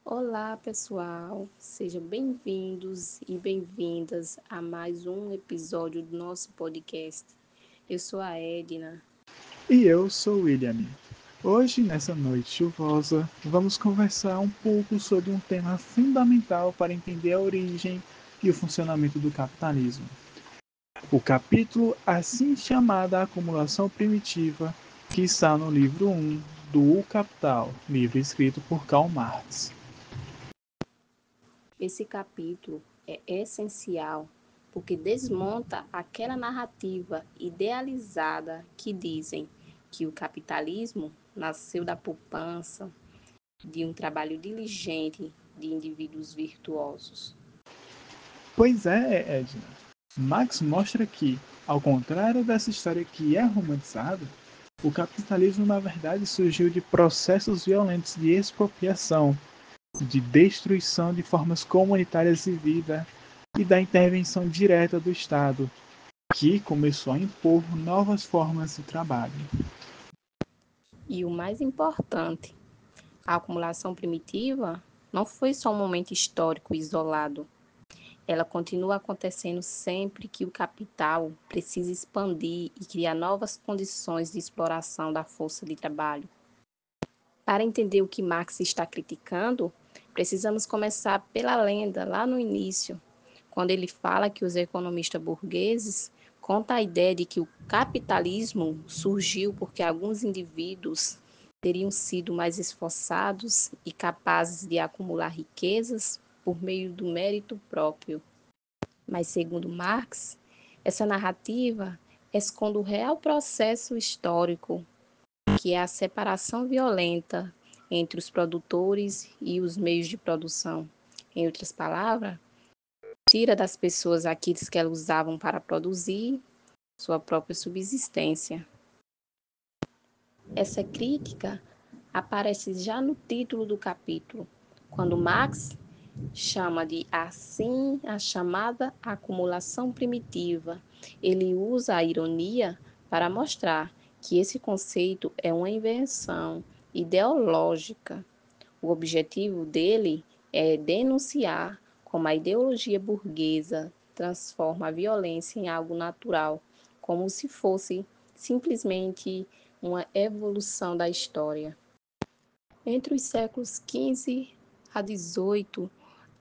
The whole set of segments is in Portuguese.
Olá, pessoal! Sejam bem-vindos e bem-vindas a mais um episódio do nosso podcast. Eu sou a Edna. E eu sou o William. Hoje, nessa noite chuvosa, vamos conversar um pouco sobre um tema fundamental para entender a origem e o funcionamento do capitalismo. O capítulo assim chamada Acumulação Primitiva, que está no livro 1 do O Capital, livro escrito por Karl Marx. Esse capítulo é essencial porque desmonta aquela narrativa idealizada que dizem que o capitalismo nasceu da poupança, de um trabalho diligente de indivíduos virtuosos. Pois é, Edna. Marx mostra que, ao contrário dessa história que é romantizada, o capitalismo na verdade surgiu de processos violentos de expropriação, de destruição de formas comunitárias de vida e da intervenção direta do Estado, que começou a impor novas formas de trabalho. E o mais importante, a acumulação primitiva não foi só um momento histórico isolado. Ela continua acontecendo sempre que o capital precisa expandir e criar novas condições de exploração da força de trabalho. Para entender o que Marx está criticando, precisamos começar pela lenda, lá no início, quando ele fala que os economistas burgueses contam a ideia de que o capitalismo surgiu porque alguns indivíduos teriam sido mais esforçados e capazes de acumular riquezas por meio do mérito próprio. Mas, segundo Marx, essa narrativa esconde o real processo histórico, que é a separação violenta entre os produtores e os meios de produção. Em outras palavras, tira das pessoas aquilo que elas usavam para produzir sua própria subsistência. Essa crítica aparece já no título do capítulo, quando Marx chama de assim a chamada acumulação primitiva. Ele usa a ironia para mostrar que esse conceito é uma invenção ideológica. O objetivo dele é denunciar como a ideologia burguesa transforma a violência em algo natural, como se fosse simplesmente uma evolução da história. Entre os séculos XV a XVIII,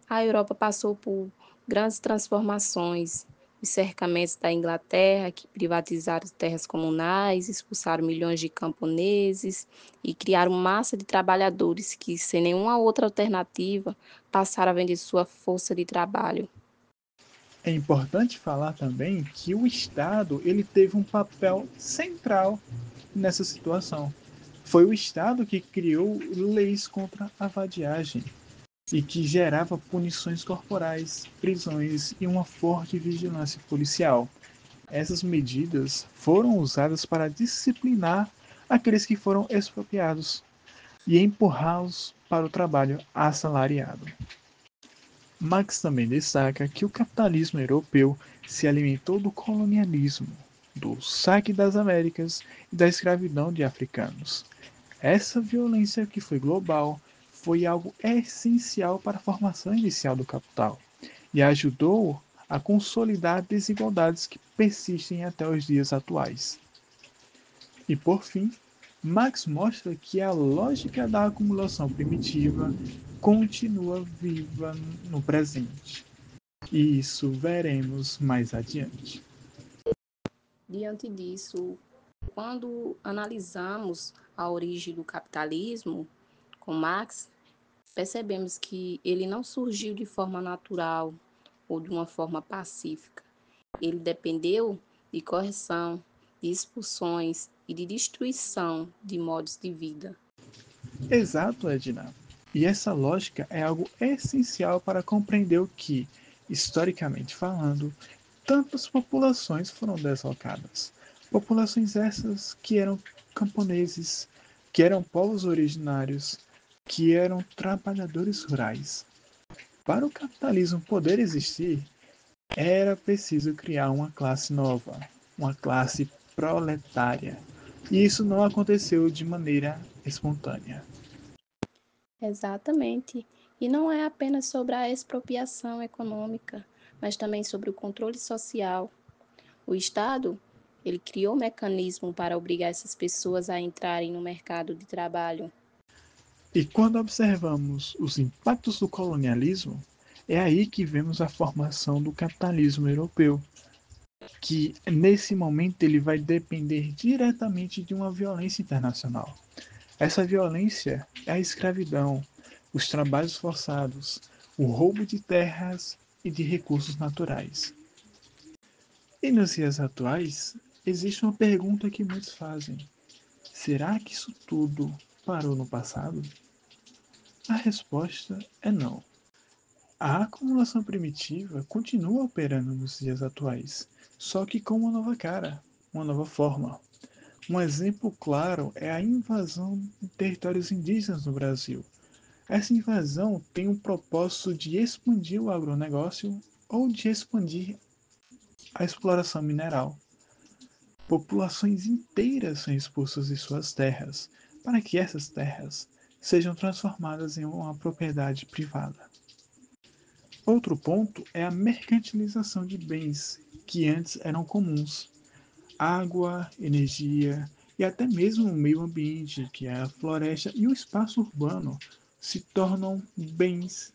a Europa passou por grandes transformações. Os cercamentos da Inglaterra, que privatizaram terras comunais, expulsaram milhões de camponeses e criaram massa de trabalhadores que, sem nenhuma outra alternativa, passaram a vender sua força de trabalho. É importante falar também que o Estado ele teve um papel central nessa situação. Foi o Estado que criou leis contra a vadiagem e que gerava punições corporais, prisões e uma forte vigilância policial. Essas medidas foram usadas para disciplinar aqueles que foram expropriados e empurrá-los para o trabalho assalariado. Marx também destaca que o capitalismo europeu se alimentou do colonialismo, do saque das Américas e da escravidão de africanos. Essa violência, que foi global, foi algo essencial para a formação inicial do capital e ajudou a consolidar desigualdades que persistem até os dias atuais. E por fim, Marx mostra que a lógica da acumulação primitiva continua viva no presente. E isso veremos mais adiante. Diante disso, quando analisamos a origem do capitalismo com Marx, percebemos que ele não surgiu de forma natural ou de uma forma pacífica. Ele dependeu de correção, de expulsões e de destruição de modos de vida. Exato, Edna. E essa lógica é algo essencial para compreender o que, historicamente falando, tantas populações foram deslocadas. Populações essas que eram camponeses, que eram povos originários, que eram trabalhadores rurais. Para o capitalismo poder existir, era preciso criar uma classe nova, uma classe proletária. E isso não aconteceu de maneira espontânea. Exatamente. E não é apenas sobre a expropriação econômica, mas também sobre o controle social. O Estado, ele criou mecanismo para obrigar essas pessoas a entrarem no mercado de trabalho. E quando observamos os impactos do colonialismo, é aí que vemos a formação do capitalismo europeu, que nesse momento ele vai depender diretamente de uma violência internacional. Essa violência é a escravidão, os trabalhos forçados, o roubo de terras e de recursos naturais. E nos dias atuais, existe uma pergunta que muitos fazem: será que isso tudo parou no passado? A resposta é não. A acumulação primitiva continua operando nos dias atuais, só que com uma nova cara, uma nova forma. Um exemplo claro é a invasão de territórios indígenas no Brasil. Essa invasão tem o propósito de expandir o agronegócio ou de expandir a exploração mineral. Populações inteiras são expulsas de suas terras, para que essas terras sejam transformadas em uma propriedade privada. Outro ponto é a mercantilização de bens que antes eram comuns. Água, energia e até mesmo o meio ambiente, que é a floresta e o espaço urbano, se tornam bens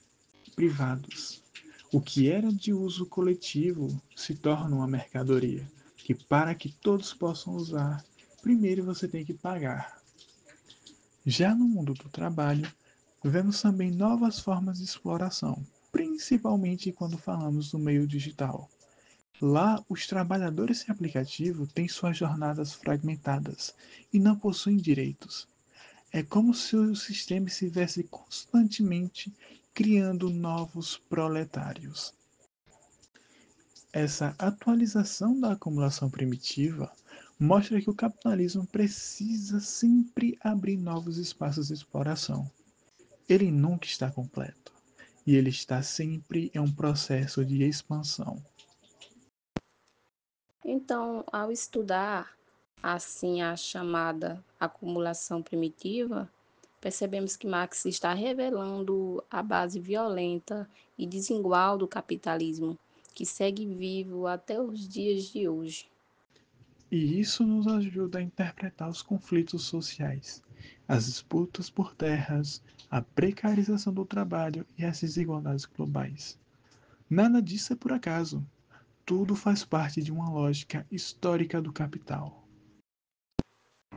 privados. O que era de uso coletivo se torna uma mercadoria, que para que todos possam usar, primeiro você tem que pagar. Já no mundo do trabalho, vemos também novas formas de exploração, principalmente quando falamos do meio digital. Lá, os trabalhadores sem aplicativo têm suas jornadas fragmentadas e não possuem direitos. É como se o sistema estivesse constantemente criando novos proletários. Essa atualização da acumulação primitiva mostra que o capitalismo precisa sempre abrir novos espaços de exploração. Ele nunca está completo e ele está sempre em um processo de expansão. Então, ao estudar assim a chamada acumulação primitiva, percebemos que Marx está revelando a base violenta e desigual do capitalismo, que segue vivo até os dias de hoje. E isso nos ajuda a interpretar os conflitos sociais, as disputas por terras, a precarização do trabalho e as desigualdades globais. Nada disso é por acaso. Tudo faz parte de uma lógica histórica do capital.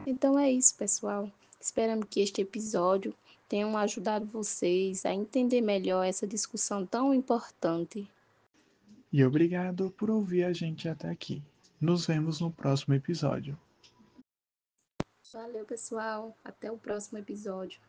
Então é isso, pessoal. Esperamos que este episódio tenha ajudado vocês a entender melhor essa discussão tão importante. E obrigado por ouvir a gente até aqui. Nos vemos no próximo episódio. Valeu, pessoal. Até o próximo episódio.